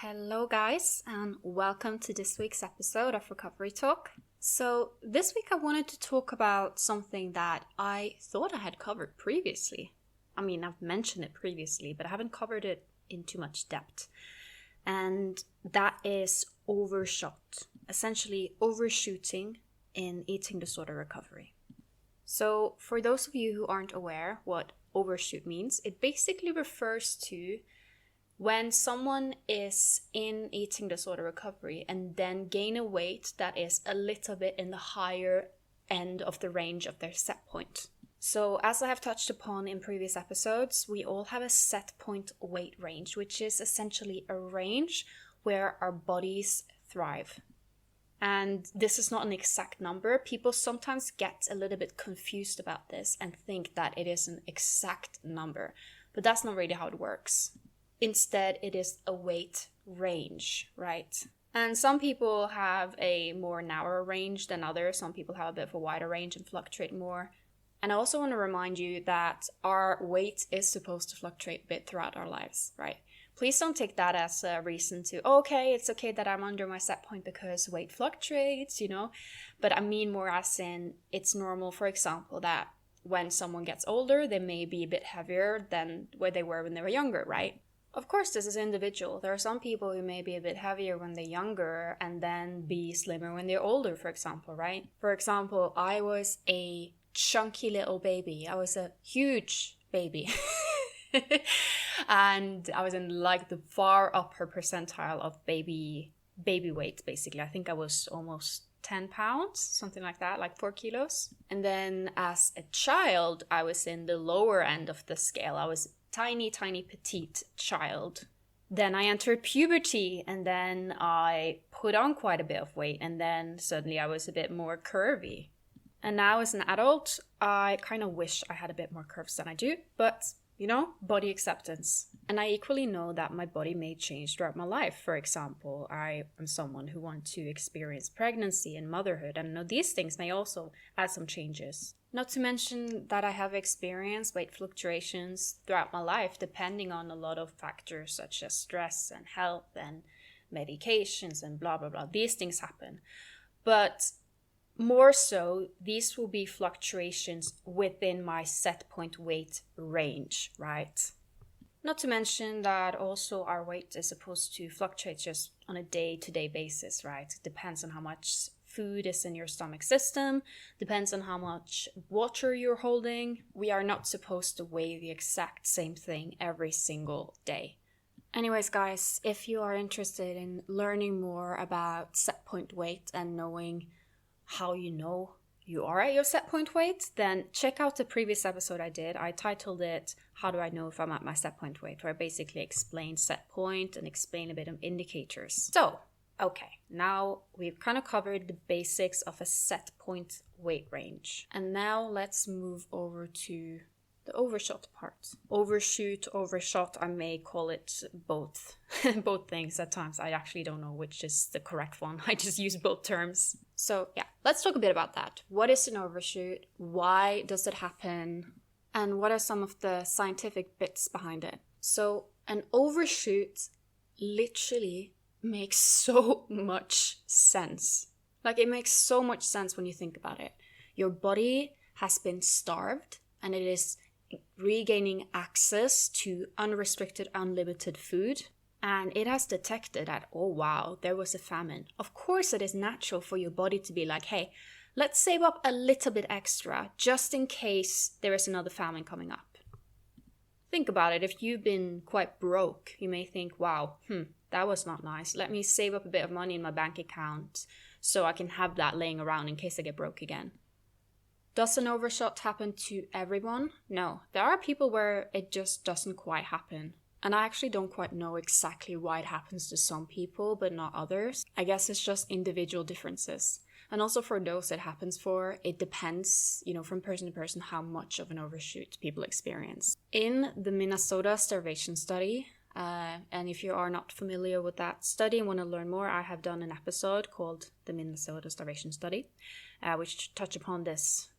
Hello guys, and welcome to this week's episode of Recovery Talk. So this week I wanted to talk about something that I thought I had covered previously. I've mentioned it previously, but I haven't covered it in too much depth. And that is overshot, essentially overshooting in eating disorder recovery. So for those of you who aren't aware what overshoot means, it basically refers to when someone is in eating disorder recovery and then gain a weight that is a little bit in the higher end of the range of their set point. So as I have touched upon in previous episodes, we all have a set point weight range, which is essentially a range where our bodies thrive. And this is not an exact number. People sometimes get a little bit confused about this and think that it is an exact number, but that's not really how it works. Instead, it is a weight range, right? And some people have a more narrow range than others. Some people have a bit of a wider range and fluctuate more. And I also want to remind you that our weight is supposed to fluctuate a bit throughout our lives, right? Please don't take that as a reason to, it's okay that I'm under my set point because weight fluctuates, But I mean more as in, it's normal, for example, that when someone gets older, they may be a bit heavier than where they were when they were younger, right? Of course, this is individual. There are some people who may be a bit heavier when they're younger and then be slimmer when they're older, for example, right? For example, I was a chunky little baby. I was a huge baby. And I was in the far upper percentile of baby weight, basically. I think I was almost 10 pounds, something like that, like 4 kilos. And then as a child, I was in the lower end of the scale. I was tiny petite child. Then I entered puberty and then I put on quite a bit of weight and then suddenly I was a bit more curvy. And now as an adult, I kind of wish I had a bit more curves than I do, but body acceptance. And I equally know that my body may change throughout my life. For example, I am someone who wants to experience pregnancy and motherhood, and I know these things may also add some changes. Not to mention that I have experienced weight fluctuations throughout my life, depending on a lot of factors such as stress and health and medications and blah, blah, blah. These things happen. But more so, these will be fluctuations within my set point weight range, right? Not to mention that also our weight is supposed to fluctuate just on a day-to-day basis, right? It depends on how much food is in your stomach system, depends on how much water you're holding. We are not supposed to weigh the exact same thing every single day. Anyways, guys, if you are interested in learning more about set point weight and knowing how you are at your set point weight, then check out the previous episode I did. I titled it, How Do I Know If I'm at My Set Point Weight? Where I basically explain set point and explain a bit of indicators. So, okay, now we've kind of covered the basics of a set point weight range. And now let's move over to the overshot part. Overshoot, overshot, I may call it both. Both things at times. I actually don't know which is the correct one. I just use both terms. So yeah, let's talk a bit about that. What is an overshoot? Why does it happen? And what are some of the scientific bits behind it? So an overshoot literally makes so much sense. It makes so much sense when you think about it. Your body has been starved and it is regaining access to unrestricted, unlimited food. And it has detected that, oh wow, there was a famine. Of course it is natural for your body to be like, hey, let's save up a little bit extra just in case there is another famine coming up. Think about it. If you've been quite broke, you may think, wow, that was not nice. Let me save up a bit of money in my bank account so I can have that laying around in case I get broke again. Does an overshot happen to everyone? No. There are people where it just doesn't quite happen. And I actually don't quite know exactly why it happens to some people, but not others. I guess it's just individual differences. And also for those it happens for, it depends, from person to person, how much of an overshoot people experience. In the Minnesota starvation study, and if you are not familiar with that study and want to learn more, I have done an episode called the Minnesota Starvation Study, which touch upon the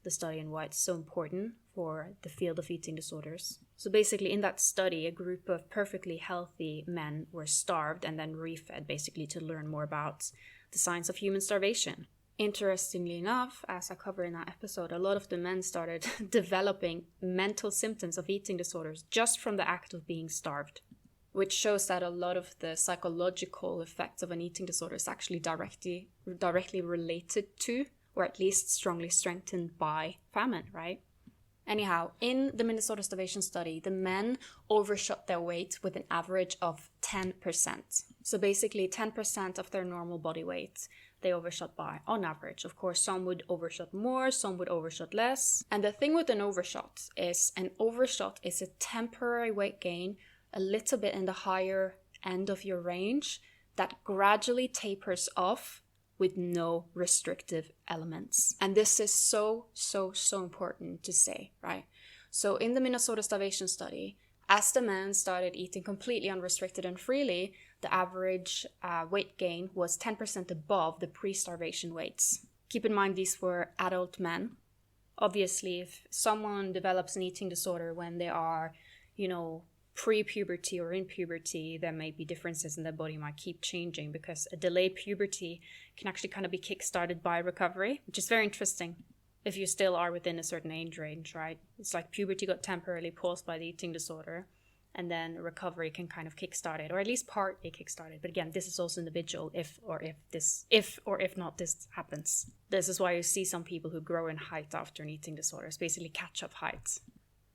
study and why it's so important for the field of eating disorders. So basically in that study, a group of perfectly healthy men were starved and then refed basically to learn more about the science of human starvation. Interestingly enough, as I covered in that episode, a lot of the men started developing mental symptoms of eating disorders just from the act of being starved, which shows that a lot of the psychological effects of an eating disorder is actually directly related to, or at least strongly strengthened by, famine, right? Anyhow, in the Minnesota starvation study, the men overshot their weight with an average of 10%. So basically 10% of their normal body weight they overshot by, on average. Of course, some would overshot more, some would overshot less. And the thing with an overshot is a temporary weight gain, a little bit in the higher end of your range, that gradually tapers off with no restrictive elements. And this is so important to say, right? So in the Minnesota starvation study, as the men started eating completely unrestricted and freely, the average weight gain was 10% above the pre-starvation weights. Keep in mind these were adult men. Obviously, if someone develops an eating disorder when they are, pre-puberty or in puberty, there may be differences in their body might keep changing, because a delayed puberty can actually kind of be kick-started by recovery, which is very interesting if you still are within a certain age range, right? It's like puberty got temporarily paused by the eating disorder, and then recovery can kind of kickstart it, or at least partly kickstart it. But again, this is also individual if not this happens. This is why you see some people who grow in height after an eating disorder. It's basically catch-up height.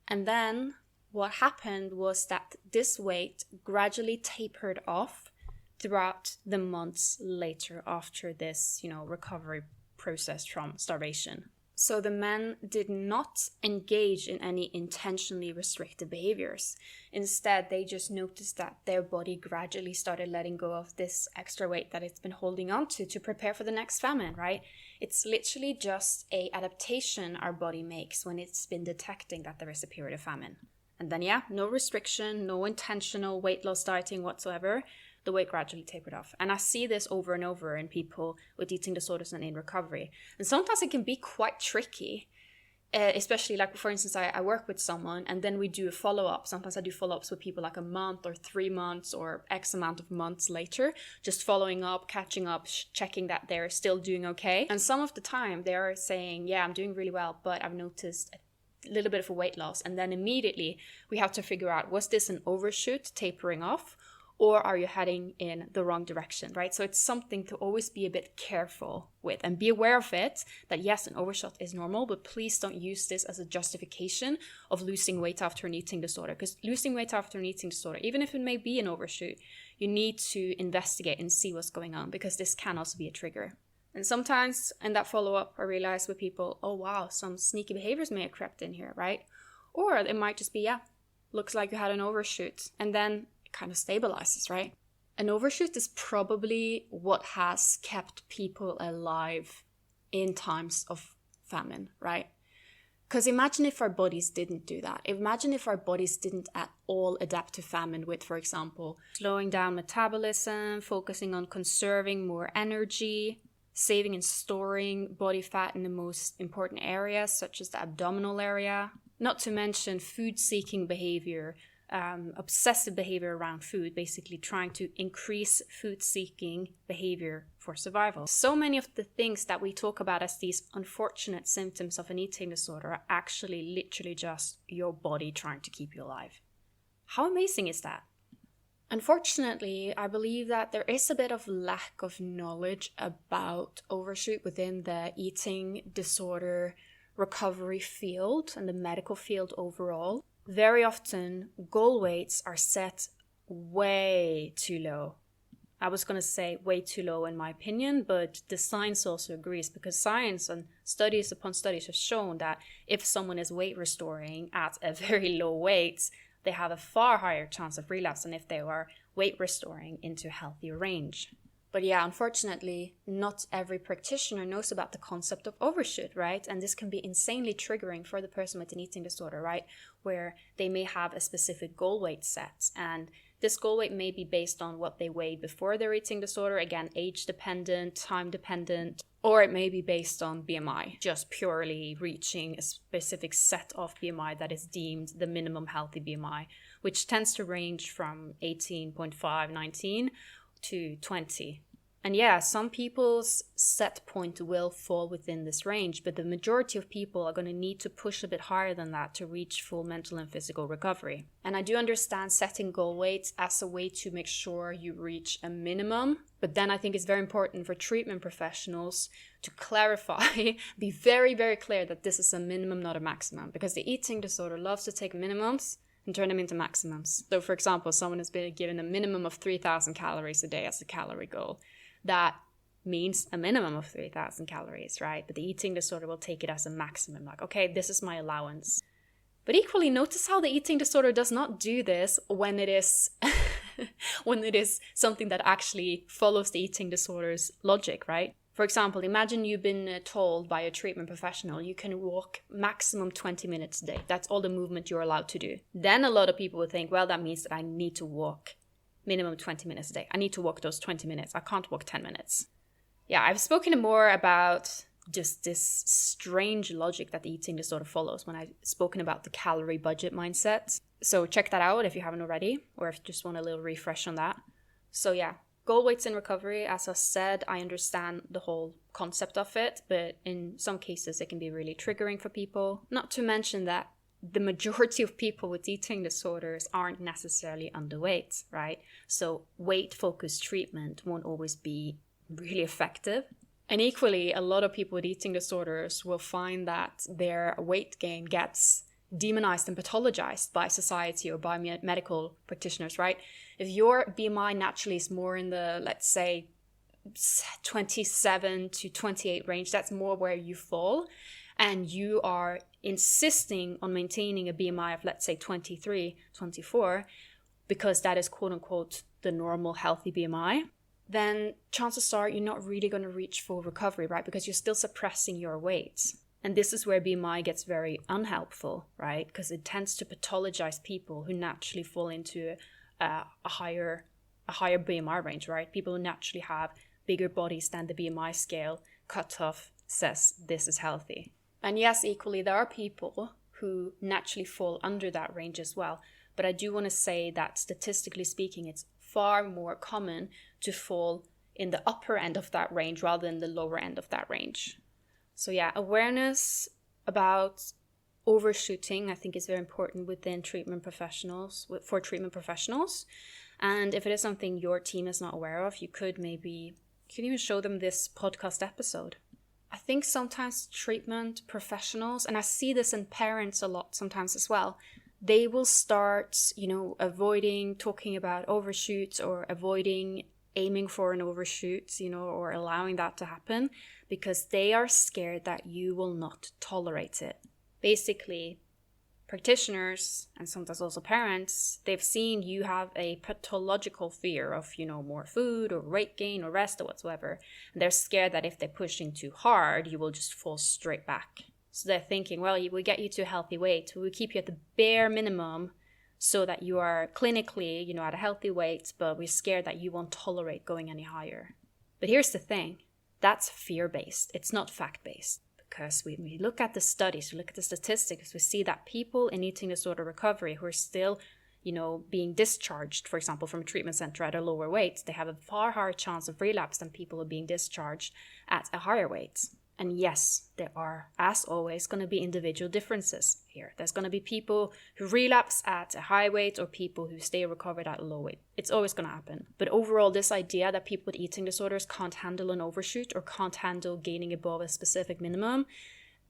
And then what happened was that this weight gradually tapered off throughout the months later after this, recovery process from starvation. So the men did not engage in any intentionally restrictive behaviors. Instead, they just noticed that their body gradually started letting go of this extra weight that it's been holding on to prepare for the next famine, right? It's literally just an adaptation our body makes when it's been detecting that there is a period of famine. And then, no restriction, no intentional weight loss dieting whatsoever. The weight gradually tapered off. And I see this over and over in people with eating disorders and in recovery. And sometimes it can be quite tricky, especially like, for instance, I work with someone and then we do a follow-up. Sometimes I do follow-ups with people like a month or 3 months or X amount of months later, just following up, catching up, checking that they're still doing okay. And some of the time they're saying, I'm doing really well, but I've noticed a little bit of a weight loss. And then immediately we have to figure out, was this an overshoot tapering off? Or are you heading in the wrong direction, right? So it's something to always be a bit careful with and be aware of it, that yes, an overshot is normal, but please don't use this as a justification of losing weight after an eating disorder. Because losing weight after an eating disorder, even if it may be an overshoot, you need to investigate and see what's going on, because this can also be a trigger. And sometimes in that follow-up, I realize with people, oh wow, some sneaky behaviors may have crept in here, right? Or it might just be, looks like you had an overshoot. And then kind of stabilizes, right? An overshoot is probably what has kept people alive in times of famine, right? Because imagine if our bodies didn't do that. Imagine if our bodies didn't at all adapt to famine with, for example, slowing down metabolism, focusing on conserving more energy, saving and storing body fat in the most important areas, such as the abdominal area, not to mention food-seeking behavior, obsessive behavior around food, basically trying to increase food-seeking behavior for survival. So many of the things that we talk about as these unfortunate symptoms of an eating disorder are actually literally just your body trying to keep you alive. How amazing is that? Unfortunately, I believe that there is a bit of lack of knowledge about overshoot within the eating disorder recovery field and the medical field overall. Very often, goal weights are set way too low. I was going to say way too low in my opinion, but the science also agrees, because science and studies upon studies have shown that if someone is weight restoring at a very low weight, they have a far higher chance of relapse than if they are weight restoring into a healthier range. But unfortunately, not every practitioner knows about the concept of overshoot, right? And this can be insanely triggering for the person with an eating disorder, right? Where they may have a specific goal weight set and This goal weight may be based on what they weighed before their eating disorder, again, age dependent, time dependent, or it may be based on BMI, just purely reaching a specific set of BMI that is deemed the minimum healthy BMI, which tends to range from 18.5, 19 to 20. And yeah, some people's set point will fall within this range, but the majority of people are going to need to push a bit higher than that to reach full mental and physical recovery. And I do understand setting goal weights as a way to make sure you reach a minimum, but then I think it's very important for treatment professionals to clarify, be very, very clear that this is a minimum, not a maximum, because the eating disorder loves to take minimums and turn them into maximums. So for example, someone has been given a minimum of 3,000 calories a day as a calorie goal. That means a minimum of 3,000 calories, right? But the eating disorder will take it as a maximum, like, okay, this is my allowance. But equally, notice how the eating disorder does not do this when it is when it is something that actually follows the eating disorder's logic, right? For example, imagine you've been told by a treatment professional you can walk maximum 20 minutes a day. That's all the movement you're allowed to do. Then a lot of people would think, well, that means that I need to walk minimum 20 minutes a day. I need to walk those 20 minutes. I can't walk 10 minutes. Yeah, I've spoken more about just this strange logic that the eating disorder follows when I've spoken about the calorie budget mindset. So check that out if you haven't already, or if you just want a little refresh on that. So yeah, goal weights in recovery, as I said, I understand the whole concept of it, but in some cases it can be really triggering for people. Not to mention that the majority of people with eating disorders aren't necessarily underweight, right? So weight-focused treatment won't always be really effective. And equally, a lot of people with eating disorders will find that their weight gain gets demonized and pathologized by society or by medical practitioners, right? If your BMI naturally is more in the, let's say, 27 to 28 range, that's more where you fall, and you are insisting on maintaining a BMI of, let's say, 23, 24, because that is quote unquote the normal healthy BMI, then chances are you're not really going to reach full recovery, right? Because you're still suppressing your weight. And this is where BMI gets very unhelpful, right? Because it tends to pathologize people who naturally fall into a higher BMI range, right? People who naturally have bigger bodies than the BMI scale cutoff says this is healthy. And yes, equally, there are people who naturally fall under that range as well. But I do want to say that statistically speaking, it's far more common to fall in the upper end of that range rather than the lower end of that range. So yeah, awareness about overshooting, I think, is very important within treatment professionals, for treatment professionals. And if it is something your team is not aware of, you could even show them this podcast episode. I think sometimes treatment professionals, and I see this in parents a lot sometimes as well, they will start, avoiding talking about overshoots or avoiding aiming for an overshoot, or allowing that to happen because they are scared that you will not tolerate it. Basically, practitioners and sometimes also parents, they've seen you have a pathological fear of, more food or weight gain or rest or whatsoever. And they're scared that if they're pushing too hard, you will just fall straight back. So they're thinking, well, we get you to a healthy weight. We will keep you at the bare minimum so that you are clinically, at a healthy weight, but we're scared that you won't tolerate going any higher. But here's the thing. That's fear-based. It's not fact-based. Because when we look at the studies, we look at the statistics, we see that people in eating disorder recovery who are still, being discharged, for example, from a treatment center at a lower weight, they have a far higher chance of relapse than people who are being discharged at a higher weight. And yes, there are, as always, going to be individual differences here. There's going to be people who relapse at a high weight or people who stay recovered at a low weight. It's always going to happen. But overall, this idea that people with eating disorders can't handle an overshoot or can't handle gaining above a specific minimum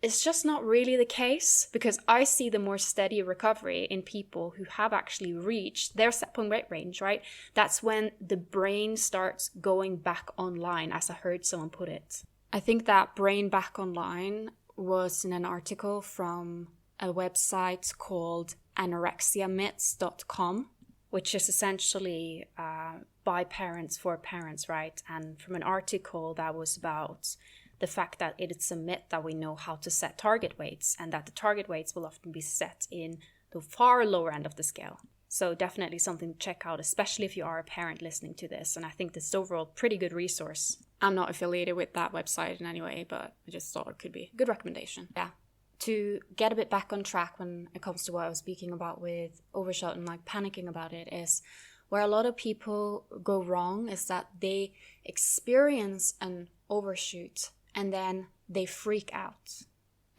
is just not really the case, because I see the more steady recovery in people who have actually reached their set point weight range, right? That's when the brain starts going back online, as I heard someone put it. I think that brain back online was in an article from a website called anorexiamyths.com, which is essentially by parents for parents, right? And from an article that was about the fact that it's a myth that we know how to set target weights and that the target weights will often be set in the far lower end of the scale. So definitely something to check out, especially if you are a parent listening to this. And I think this is overall pretty good resource. I'm not affiliated with that website in any way, but I just thought it could be a good recommendation. Yeah. To get a bit back on track when it comes to what I was speaking about with Overshot and like panicking about it, is where a lot of people go wrong is that they experience an overshoot and then they freak out.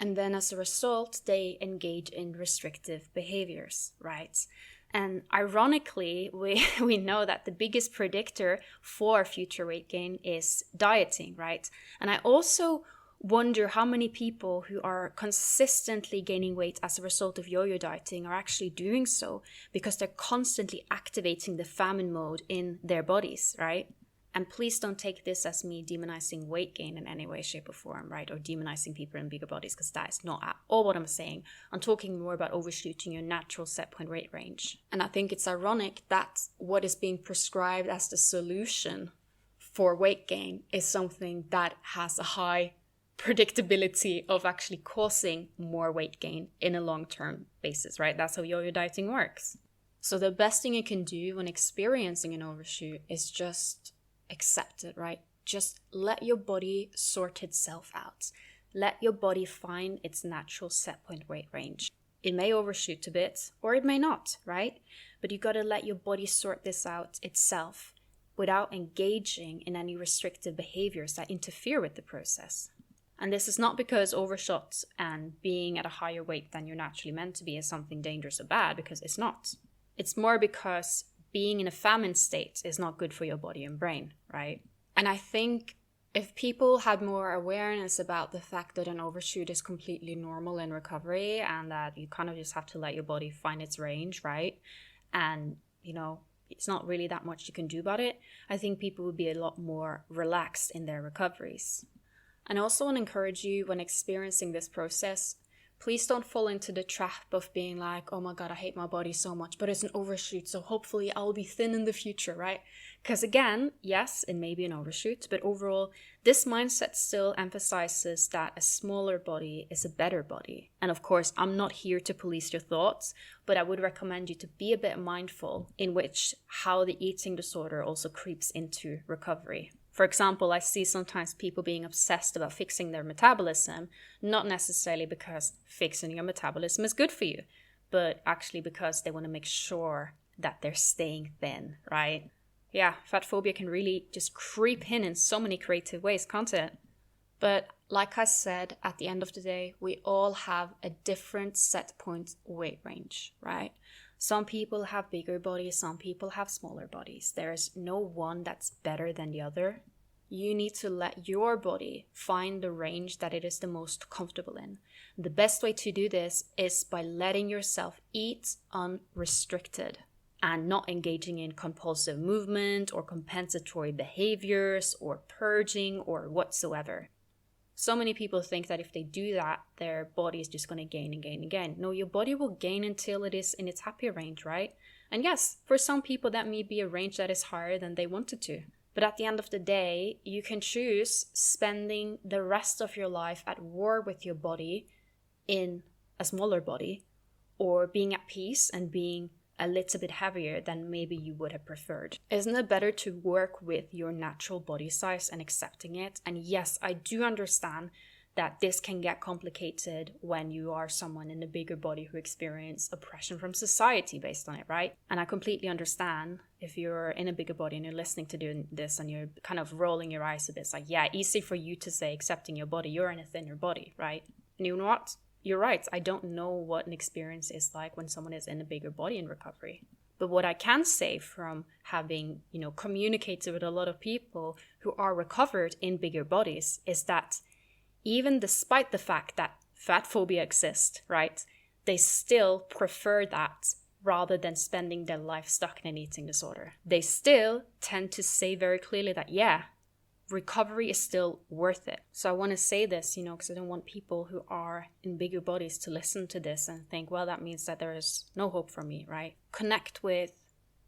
And then as a result, they engage in restrictive behaviors, right? And ironically, we know that the biggest predictor for future weight gain is dieting, right? And I also wonder how many people who are consistently gaining weight as a result of yo-yo dieting are actually doing so because they're constantly activating the famine mode in their bodies, right? And please don't take this as me demonizing weight gain in any way, shape, or form, right? Or demonizing people in bigger bodies, because that is not at all what I'm saying. I'm talking more about overshooting your natural set point weight range. And I think it's ironic that what is being prescribed as the solution for weight gain is something that has a high predictability of actually causing more weight gain in a long-term basis, right? That's how yo-yo dieting works. So the best thing you can do when experiencing an overshoot is just accept it, right? Just let your body sort itself out. Let your body find its natural set point weight range. It may overshoot a bit or it may not, right? But you got to let your body sort this out itself without engaging in any restrictive behaviors that interfere with the process. And this is not because overshot and being at a higher weight than you're naturally meant to be is something dangerous or bad, because it's not. It's more because being in a famine state is not good for your body and brain, right? And I think if people had more awareness about the fact that an overshoot is completely normal in recovery and that you kind of just have to let your body find its range, right? And, it's not really that much you can do about it. I think people would be a lot more relaxed in their recoveries. And I also want to encourage you, when experiencing this process, please don't fall into the trap of being like, oh my God, I hate my body so much, but it's an overshoot, so hopefully I'll be thin in the future, right? Because again, yes, it may be an overshoot, but overall, this mindset still emphasizes that a smaller body is a better body. And of course, I'm not here to police your thoughts, but I would recommend you to be a bit mindful in which how the eating disorder also creeps into recovery. For example, I see sometimes people being obsessed about fixing their metabolism, not necessarily because fixing your metabolism is good for you, but actually because they want to make sure that they're staying thin, right? Yeah, fat phobia can really just creep in so many creative ways, can't it? But like I said, at the end of the day, we all have a different set point weight range, right? Some people have bigger bodies, some people have smaller bodies. There's no one that's better than the other. You need to let your body find the range that it is the most comfortable in. The best way to do this is by letting yourself eat unrestricted and not engaging in compulsive movement or compensatory behaviors or purging or whatsoever. So many people think that if they do that, their body is just going to gain and gain and gain. No, your body will gain until it is in its happy range, right? And yes, for some people that may be a range that is higher than they wanted to. But at the end of the day, you can choose spending the rest of your life at war with your body in a smaller body, or being at peace and being a little bit heavier than maybe you would have preferred. Isn't it better to work with your natural body size and accepting it? And yes, I do understand that this can get complicated when you are someone in a bigger body who experience oppression from society based on it, right? And I completely understand if you're in a bigger body and you're listening to doing this and you're kind of rolling your eyes a bit. It's like, yeah, easy for you to say accepting your body. You're in a thinner body, right? And you know what? You're right. I don't know what an experience is like when someone is in a bigger body in recovery. But what I can say from having, communicated with a lot of people who are recovered in bigger bodies is that even despite the fact that fat phobia exists, right, they still prefer that rather than spending their life stuck in an eating disorder. They still tend to say very clearly that, yeah, recovery is still worth it. So I want to say this, because I don't want people who are in bigger bodies to listen to this and think, well, that means that there is no hope for me, right? Connect with,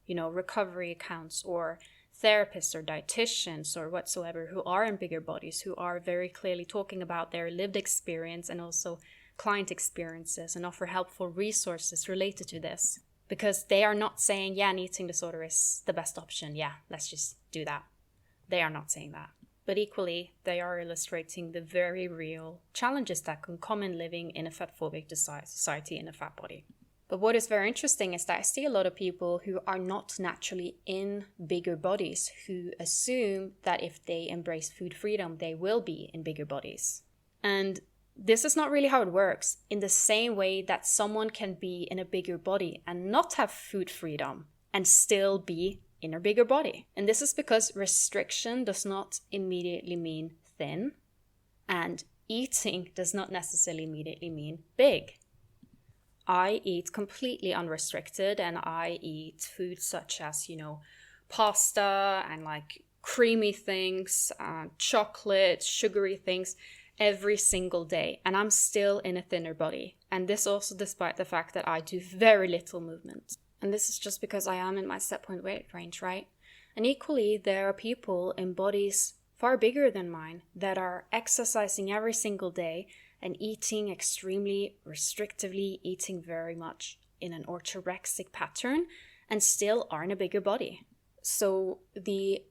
recovery accounts or therapists or dietitians or whatsoever who are in bigger bodies, who are very clearly talking about their lived experience and also client experiences and offer helpful resources related to this. because they are not saying, yeah, an eating disorder is the best option. Yeah, let's just do that. They are not saying that. But equally, they are illustrating the very real challenges that can come in living in a fat-phobic society in a fat body. But what is very interesting is that I see a lot of people who are not naturally in bigger bodies, who assume that if they embrace food freedom, they will be in bigger bodies. And this is not really how it works, in the same way that someone can be in a bigger body and not have food freedom and still be in a bigger body. And this is because restriction does not immediately mean thin, and eating does not necessarily immediately mean big. I eat completely unrestricted, and I eat food such as, pasta and like creamy things, chocolate, sugary things, every single day, and I'm still in a thinner body. And this also despite the fact that I do very little movement. And this is just because I am in my set point weight range, right? And equally, there are people in bodies far bigger than mine that are exercising every single day and eating extremely restrictively, eating very much in an orthorexic pattern, and still are in a bigger body. So the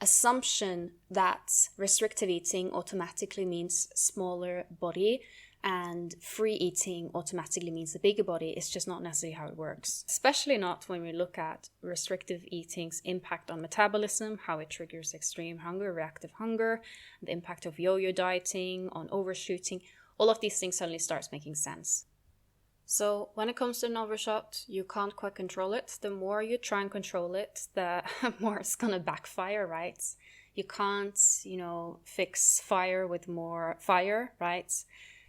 assumption that restrictive eating automatically means smaller body and free eating automatically means a bigger body is just not necessarily how it works. Especially not when we look at restrictive eating's impact on metabolism, how it triggers extreme hunger, reactive hunger, the impact of yo-yo dieting, on overshooting. All of these things suddenly starts making sense. So when it comes to an overshot, you can't quite control it. The more you try and control it, the more it's gonna backfire, right? You can't, fix fire with more fire, right?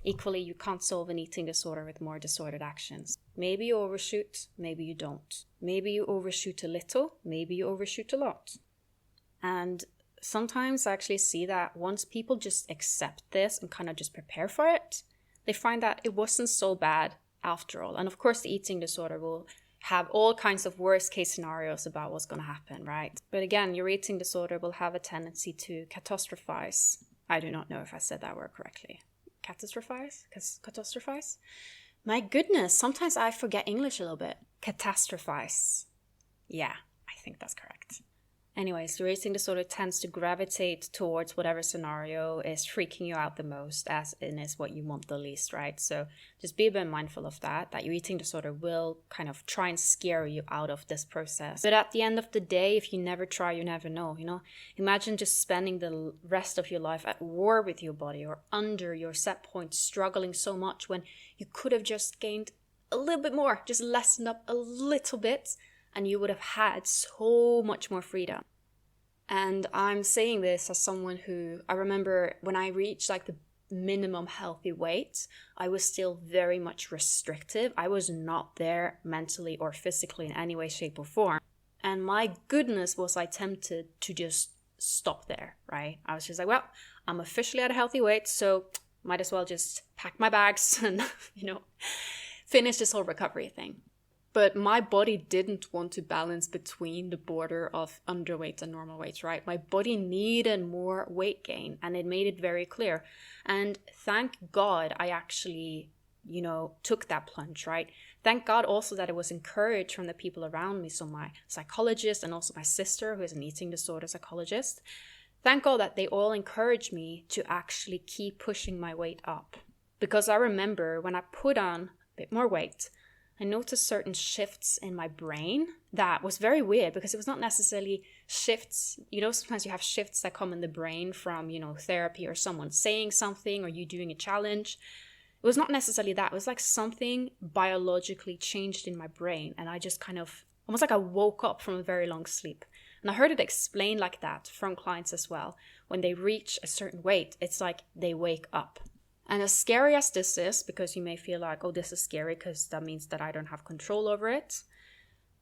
Equally, you can't solve an eating disorder with more disordered actions. Maybe you overshoot, maybe you don't. Maybe you overshoot a little, maybe you overshoot a lot. And sometimes I actually see that once people just accept this and kind of just prepare for it, they find that it wasn't so bad after all. And of course, the eating disorder will have all kinds of worst case scenarios about what's going to happen, right? But again, your eating disorder will have a tendency to catastrophize. I do not know if I said that word correctly. Catastrophize? My goodness, sometimes I forget English a little bit. Catastrophize. Yeah, I think that's correct. Anyways, your eating disorder tends to gravitate towards whatever scenario is freaking you out the most, as in is what you want the least, right? So just be a bit mindful of that your eating disorder will kind of try and scare you out of this process. But at the end of the day, if you never try, you never know, Imagine just spending the rest of your life at war with your body or under your set point, struggling so much when you could have just gained a little bit more, just lessened up a little bit, and you would have had so much more freedom. And I'm saying this as someone who, I remember when I reached like the minimum healthy weight, I was still very much restrictive. I was not there mentally or physically in any way, shape, or form. And my goodness, was I tempted to just stop there, right? I was just like, well, I'm officially at a healthy weight, so might as well just pack my bags and, finish this whole recovery thing. But my body didn't want to balance between the border of underweight and normal weight, right? My body needed more weight gain, and it made it very clear. And thank God I actually, took that plunge, right? Thank God also that it was encouraged from the people around me. So my psychologist and also my sister, who is an eating disorder psychologist, thank God that they all encouraged me to actually keep pushing my weight up. Because I remember when I put on a bit more weight, I noticed certain shifts in my brain that was very weird, because it was not necessarily shifts. Sometimes you have shifts that come in the brain from, therapy or someone saying something or you doing a challenge. It was not necessarily that. It was like something biologically changed in my brain. And I just kind of, almost like I woke up from a very long sleep. And I heard it explained like that from clients as well. When they reach a certain weight, it's like they wake up. And as scary as this is, because you may feel like, oh, this is scary because that means that I don't have control over it,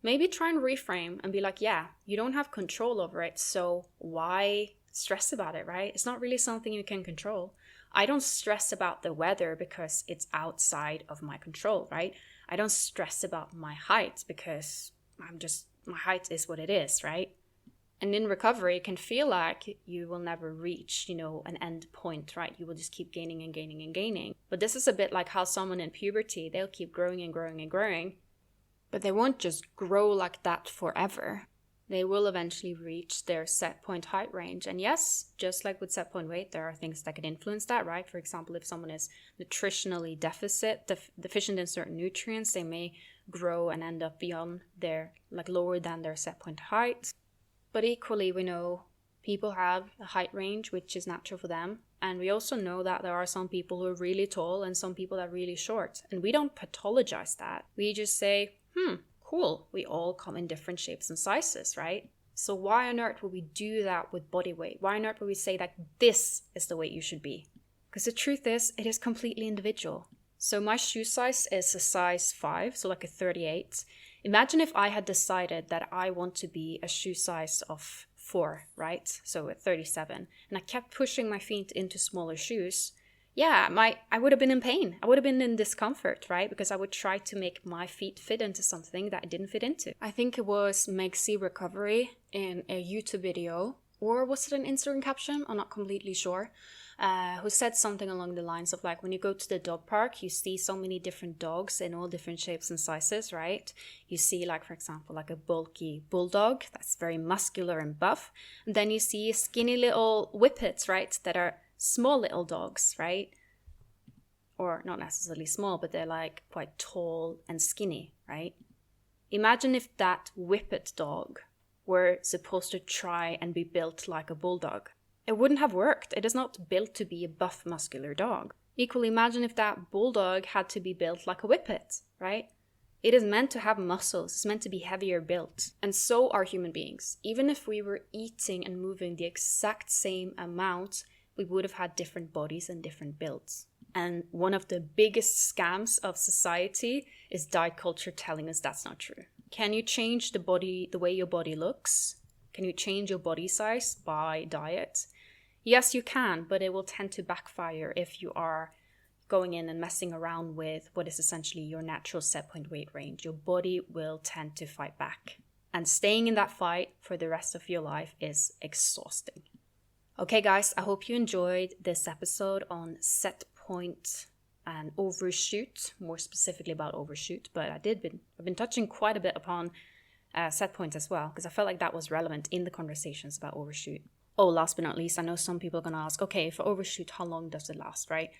maybe try and reframe and be like, yeah, you don't have control over it, so why stress about it, right? It's not really something you can control. I don't stress about the weather because it's outside of my control, right? I don't stress about my height because my height is what it is, right? And in recovery, it can feel like you will never reach, an end point, right? You will just keep gaining and gaining and gaining. But this is a bit like how someone in puberty, they'll keep growing and growing and growing. But they won't just grow like that forever. They will eventually reach their set point height range. And yes, just like with set point weight, there are things that can influence that, right? For example, if someone is nutritionally deficient in certain nutrients, they may grow and end up beyond their, like lower than their set point height. But equally, we know people have a height range which is natural for them. And we also know that there are some people who are really tall and some people that are really short. And we don't pathologize that. We just say, cool, we all come in different shapes and sizes, right? So why on earth would we do that with body weight? Why on earth would we say that this is the weight you should be? Because the truth is, it is completely individual. So my shoe size is a size 5, so like a 38. Imagine if I had decided that I want to be a shoe size of 4, right? So at 37. And I kept pushing my feet into smaller shoes. Yeah, I would have been in pain. I would have been in discomfort, right? Because I would try to make my feet fit into something that I didn't fit into. I think it was Meg's Recovery in a YouTube video, or was it an Instagram caption? I'm not completely sure. Who said something along the lines of like, when you go to the dog park, you see so many different dogs in all different shapes and sizes, right? You see like, for example, like a bulky bulldog that's very muscular and buff. And then you see skinny little whippets, right? That are small little dogs, right? Or not necessarily small, but they're like quite tall and skinny, right? Imagine if that whippet dog were supposed to try and be built like a bulldog. It wouldn't have worked. It is not built to be a buff, muscular dog. Equally, imagine if that bulldog had to be built like a whippet, right? It is meant to have muscles. It's meant to be heavier built. And so are human beings. Even if we were eating and moving the exact same amount, we would have had different bodies and different builds. And one of the biggest scams of society is diet culture telling us that's not true. Can you change the way your body looks? Can you change your body size by diet? Yes, you can, but it will tend to backfire if you are going in and messing around with what is essentially your natural set point weight range. Your body will tend to fight back. And staying in that fight for the rest of your life is exhausting. Okay, guys, I hope you enjoyed this episode on set point and overshoot, more specifically about overshoot, but I've been touching quite a bit upon set points as well, because I felt like that was relevant in the conversations about overshoot. Oh, last but not least, I know some people are going to ask, okay, for overshoot, how long does it last, right?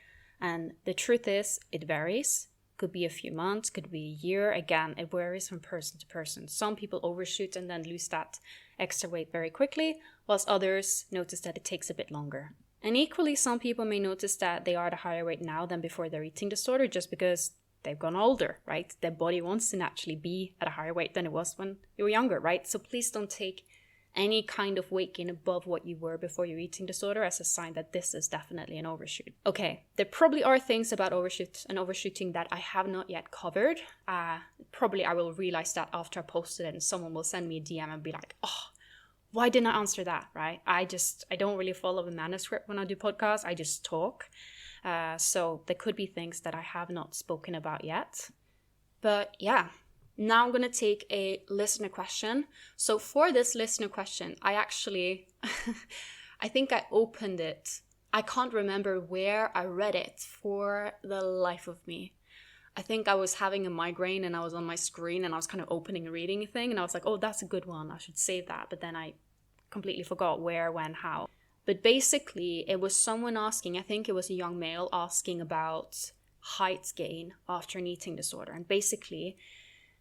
And the truth is, it varies. Could be a few months, could be a year. Again, it varies from person to person. Some people overshoot and then lose that extra weight very quickly, whilst others notice that it takes a bit longer. And equally, some people may notice that they are at a higher weight now than before their eating disorder, just because they've gone older, right? Their body wants to naturally be at a higher weight than it was when you were younger, right? So please don't take any kind of weight gain above what you were before your eating disorder as a sign that this is definitely an overshoot. Okay, there probably are things about overshoot and overshooting that I have not yet covered. Probably I will realize that after I posted it and someone will send me a DM and be like, oh, why didn't I answer that, right? I don't really follow a manuscript when I do podcasts. I just talk. So there could be things that I have not spoken about yet. But yeah. Now I'm going to take a listener question. So for this listener question, I think I opened it. I can't remember where I read it for the life of me. I think I was having a migraine and I was on my screen and I was kind of opening and reading a thing and I was like, oh, that's a good one. I should save that. But then I completely forgot where, when, how. But basically, it was someone asking, I think it was a young male asking about height gain after an eating disorder. And basically,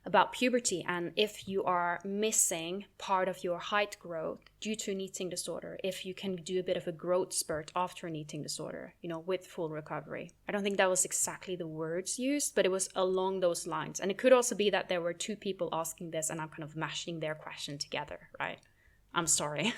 about puberty and if you are missing part of your height growth due to an eating disorder, if you can do a bit of a growth spurt after an eating disorder, with full recovery. I don't think that was exactly the words used, but it was along those lines. And it could also be that there were two people asking this and I'm kind of mashing their question together, right? I'm sorry.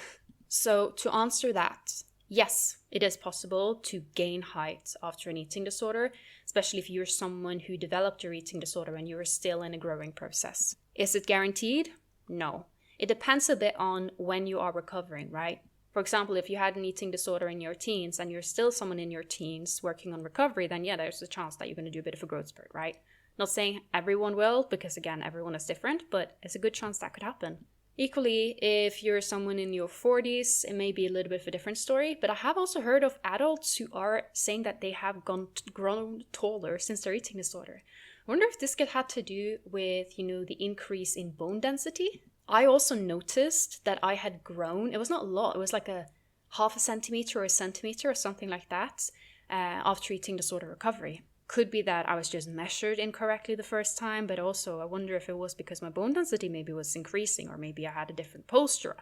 So to answer that, yes, it is possible to gain height after an eating disorder, especially if you're someone who developed your eating disorder and you're still in a growing process. Is it guaranteed? No. It depends a bit on when you are recovering, right? For example, if you had an eating disorder in your teens and you're still someone in your teens working on recovery, then yeah, there's a chance that you're going to do a bit of a growth spurt, right? Not saying everyone will, because again, everyone is different, but it's a good chance that could happen. Equally, if you're someone in your 40s, it may be a little bit of a different story, but I have also heard of adults who are saying that they have grown taller since their eating disorder, wonder if this could have to do with, the increase in bone density. I also noticed that I had grown. It was not a lot. It was like a half a centimeter or a centimeter or something like that after eating disorder recovery. Could be that I was just measured incorrectly the first time, but also I wonder if it was because my bone density maybe was increasing, or maybe I had a different posture.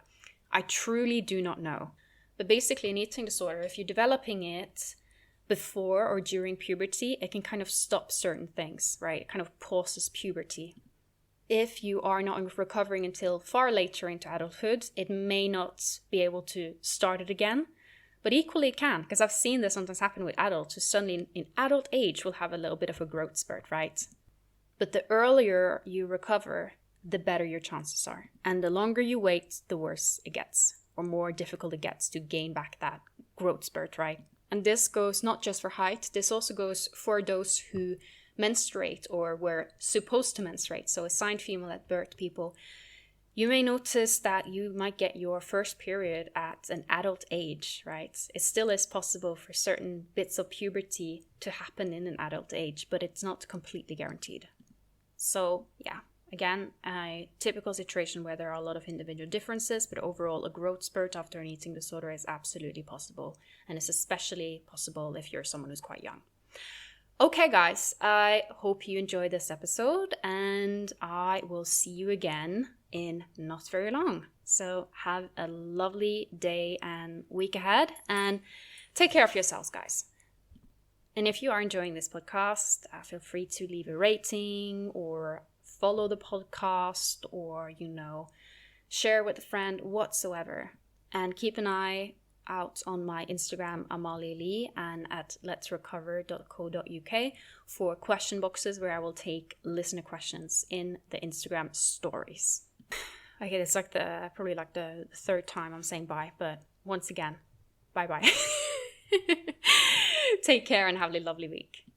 I truly do not know. But basically, an eating disorder, if you're developing it before or during puberty, it can kind of stop certain things, right? It kind of pauses puberty. If you are not recovering until far later into adulthood, it may not be able to start it again. But equally it can, because I've seen this sometimes happen with adults who suddenly in adult age will have a little bit of a growth spurt, right? But the earlier you recover, the better your chances are. And the longer you wait, the worse it gets, or more difficult it gets to gain back that growth spurt, right? And this goes not just for height, this also goes for those who menstruate or were supposed to menstruate. So assigned female at birth people. You may notice that you might get your first period at an adult age, right? It still is possible for certain bits of puberty to happen in an adult age, but it's not completely guaranteed. So yeah, again, a typical situation where there are a lot of individual differences, but overall a growth spurt after an eating disorder is absolutely possible. And it's especially possible if you're someone who's quite young. Okay, guys, I hope you enjoyed this episode, and I will see you again in not very long. So have a lovely day and week ahead, and take care of yourselves, guys. And if you are enjoying this podcast, feel free to leave a rating or follow the podcast, or, share with a friend whatsoever. And keep an eye out on my Instagram, Amalie Lee, and at letsrecover.co.uk for question boxes where I will take listener questions in the Instagram stories. Okay, it's probably the third time I'm saying bye, but once again, bye-bye. Take care and have a lovely week.